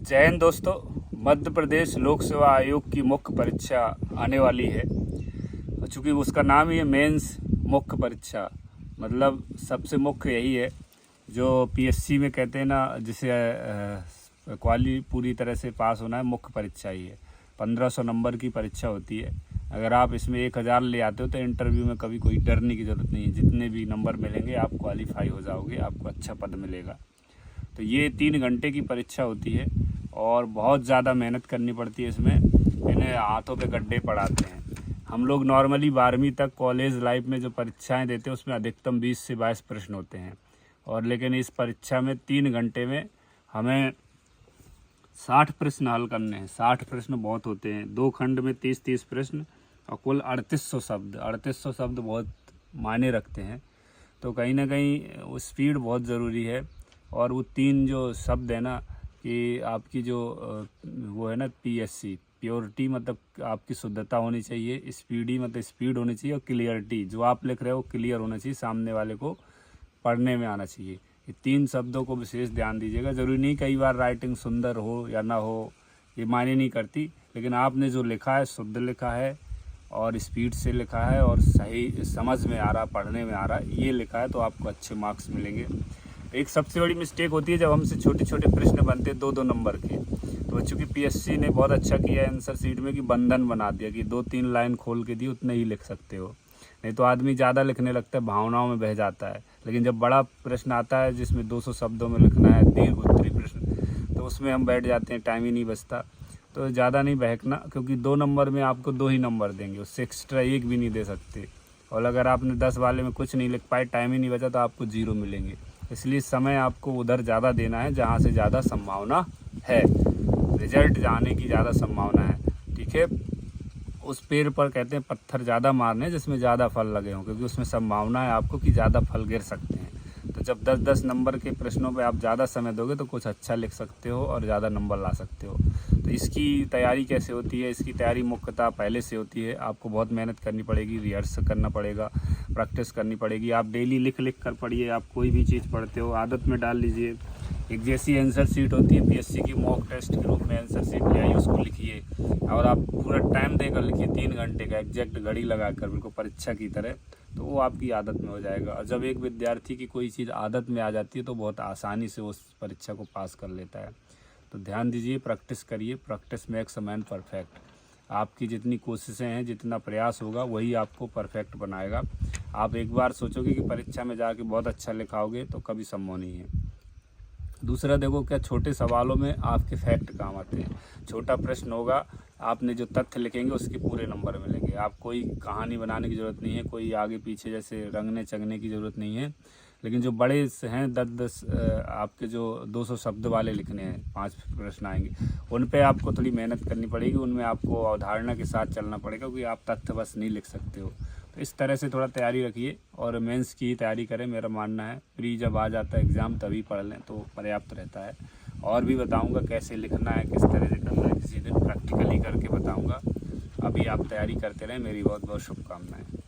जय हिंद दोस्तों। मध्य प्रदेश लोक सेवा आयोग की मुख्य परीक्षा आने वाली है। चूँकि उसका नाम ही है मेंस मुख्य परीक्षा, मतलब सबसे मुख्य यही है जो पीएससी में कहते हैं ना, जिसे क्वाली पूरी तरह से पास होना है, मुख्य परीक्षा ही है। 1500 नंबर की परीक्षा होती है। अगर आप इसमें 1000 ले आते हो तो इंटरव्यू में कभी कोई डरने की ज़रूरत नहीं है। जितने भी नंबर मिलेंगे आप क्वालिफाई हो जाओगे, आपको अच्छा पद मिलेगा। तो ये 3 घंटे की परीक्षा होती है और बहुत ज़्यादा मेहनत करनी पड़ती है। इसमें इन्हें हाथों पे गड्ढे पड़ाते हैं। हम लोग नॉर्मली 12वीं तक कॉलेज लाइफ में जो परीक्षाएं देते हैं उसमें अधिकतम 20 से 22 प्रश्न होते हैं, और लेकिन इस परीक्षा में 3 घंटे में हमें 60 प्रश्न हल करने हैं। 60 प्रश्न बहुत होते हैं। 2 खंड में 30-30 प्रश्न और कुल 3800 शब्द। 3800 शब्द बहुत मायने रखते हैं। तो कहीं ना कहीं वो स्पीड बहुत ज़रूरी है। और वो 3 जो शब्द है ना, कि आपकी जो वो है ना, पीएससी प्योरिटी मतलब आपकी शुद्धता होनी चाहिए, स्पीडी मतलब स्पीड होनी चाहिए, और क्लियरिटी जो आप लिख रहे हो क्लियर होना चाहिए, सामने वाले को पढ़ने में आना चाहिए। ये 3 शब्दों को विशेष ध्यान दीजिएगा। ज़रूरी नहीं कई बार राइटिंग सुंदर हो या ना हो, ये मायने नहीं करती, लेकिन आपने जो लिखा है शुद्ध लिखा है और स्पीड से लिखा है और सही समझ में आ रहा, पढ़ने में आ रहा, ये लिखा है तो आपको अच्छे मार्क्स मिलेंगे। एक सबसे बड़ी मिस्टेक होती है जब हमसे छोटे छोटे प्रश्न बनते हैं 2-2 नंबर के। तो चूँकि पीएससी ने बहुत अच्छा किया है आंसर शीट में कि बंधन बना दिया कि 2-3 लाइन खोल के दी, उतने ही लिख सकते हो। नहीं तो आदमी ज़्यादा लिखने लगता है, भावनाओं में बह जाता है। लेकिन जब बड़ा प्रश्न आता है जिसमें 200 शब्दों में लिखना है, दीर्घ उत्तरी प्रश्न, तो उसमें हम बैठ जाते हैं, टाइम ही नहीं बचता। तो ज़्यादा नहीं बहकना, क्योंकि 2 नंबर में आपको 2 ही नंबर देंगे, उससे एक्स्ट्रा 1 भी नहीं दे सकते। और अगर आपने 10 वाले में कुछ नहीं लिख पाए, टाइम ही नहीं बचा, तो आपको 0 मिलेंगे। इसलिए समय आपको उधर ज़्यादा देना है जहाँ से ज़्यादा संभावना है, रिजल्ट जाने की ज़्यादा संभावना है। ठीक है, उस पेड़ पर कहते हैं पत्थर ज़्यादा मारने जिसमें ज़्यादा फल लगे हों, क्योंकि उसमें संभावना है आपको कि ज़्यादा फल गिर सकते हैं। तो जब 10-10 नंबर के प्रश्नों पे आप ज़्यादा समय दोगे तो कुछ अच्छा लिख सकते हो और ज़्यादा नंबर ला सकते हो। तो इसकी तैयारी कैसे होती है? इसकी तैयारी मुख्यतः पहले से होती है। आपको बहुत मेहनत करनी पड़ेगी, रिहर्स करना पड़ेगा, प्रैक्टिस करनी पड़ेगी। आप डेली लिख कर पढ़िए। आप कोई भी चीज़ पढ़ते हो आदत में डाल लीजिए। एक जैसी आंसर शीट होती है पीएससी की, मॉक टेस्ट के रूप में आंसर शीट ले आइए, उसको लिखिए और आप पूरा टाइम देकर लिखिए, 3 घंटे का एग्जैक्ट घड़ी लगाकर, बिल्कुल परीक्षा की तरह। तो वो आपकी आदत में हो जाएगा। और जब एक विद्यार्थी की कोई चीज़ आदत में आ जाती है तो बहुत आसानी से उस परीक्षा को पास कर लेता है। तो ध्यान दीजिए, प्रैक्टिस करिए। Practice makes a man perfect. आपकी जितनी कोशिशें हैं, जितना प्रयास होगा, वही आपको परफेक्ट बनाएगा। आप एक बार सोचोगे कि परीक्षा में जाके बहुत अच्छा लिखाओगे तो कभी संभव नहीं है। दूसरा देखो, क्या छोटे सवालों में आपके फैक्ट काम आते हैं। छोटा प्रश्न होगा, आपने जो तथ्य लिखेंगे उसके पूरे नंबर मिलेंगे। आप कोई कहानी बनाने की ज़रूरत नहीं है, कोई आगे पीछे जैसे रंगने चंगने की ज़रूरत नहीं है। लेकिन जो बड़े हैं 10-10 आपके जो 200 शब्द वाले लिखने हैं, 5 प्रश्न आएंगे, उन पे आपको थोड़ी मेहनत करनी पड़ेगी। उनमें आपको अवधारणा के साथ चलना पड़ेगा, क्योंकि आप तथ्य बस नहीं लिख सकते हो। तो इस तरह से थोड़ा तैयारी रखिए और मेंस की तैयारी करें, मेरा मानना है। प्री जब आ जाता है एग्ज़ाम तभी पढ़ लें तो पर्याप्त रहता है। और भी बताऊंगा कैसे लिखना है, किस तरह से करना है, किसी दिन प्रैक्टिकली करके बताऊंगा। अभी आप तैयारी करते रहें। मेरी बहुत बहुत शुभकामनाएं।